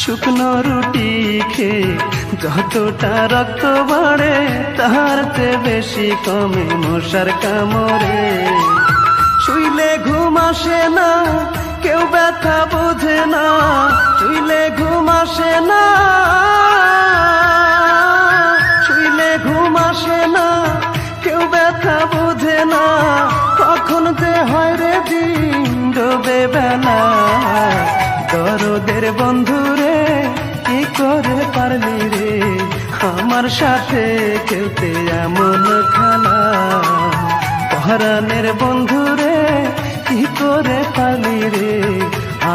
শুকনো রুটি খেয়ে যতটা রক্ত বাড়ে তার চেয়ে বেশি কমে মশার কামড়ে। শুইলে ঘুম আসে না, কেউ ব্যথা বোঝে না, শুইলে ঘুম আসে না, শুইলে ঘুম আসে না, কেউ ব্যথা বোঝে না, কখন যে হয় রে দিন ডোবে বেলা। দরদের বন্ধুরে কি করে পারলি রে আমার সাথে খেলতে এমন খেলা। পরাণের বন্ধুরে কি করে পারলি রে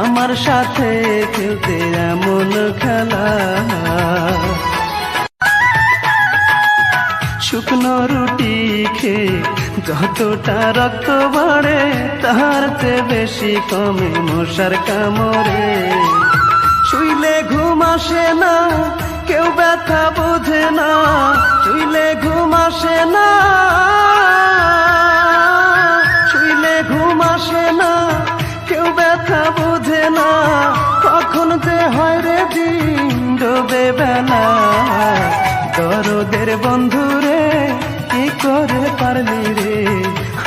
আমার সাথে খেলতে এমন খেলা। শুকনো রুটি খেয়ে যতটা রক্ত বাড়ে তার চেয়ে বেশি কমে মশার কামড়ে। শুইলে ঘুম আসে না, কেউ ব্যথা বোঝে না, শুইলে ঘুম আসে না, শুইলে ঘুম আসে না, কেউ ব্যথা বোঝে না, কখন যে হয় রে দিন ডোবে বেলা। দরদের বন্ধুরে কি করে পারলি রে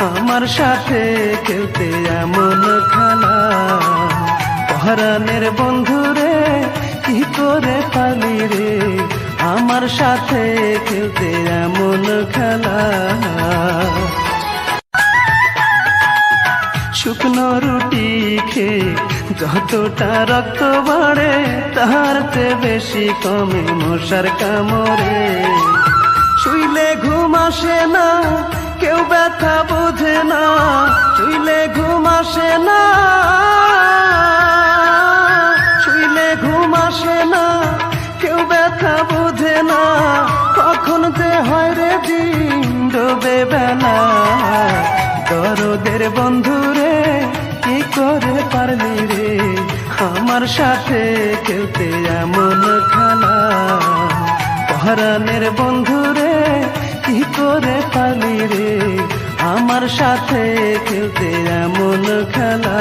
আমার সাথে খেলতে এমন খেলা। পরাণের বন্ধুরে কি করে পারলি রে আমার সাথে খেলতে এমন খেলা। শুকনো রুটি খেয়ে যতটা রক্ত বাড়ে তার চেয়ে বেশি কমে মশার কামড়ে। শুইলে ঘুম আসে না, কেউ ব্যথা বোঝে না, শুইলে ঘুম আসে না, শুইলে ঘুম আসে না, কেউ ব্যথা বোঝে না, কখন যে হয় রে দিন ডোবে বেলা। দরদের বন্ধুরে কি করে পারলি রে আমার সাথে খেলতে এমন খেলা। পরাণের বন্ধুরে কি করে পারলি রে আমার সাথে খেলতে এমন খেলা।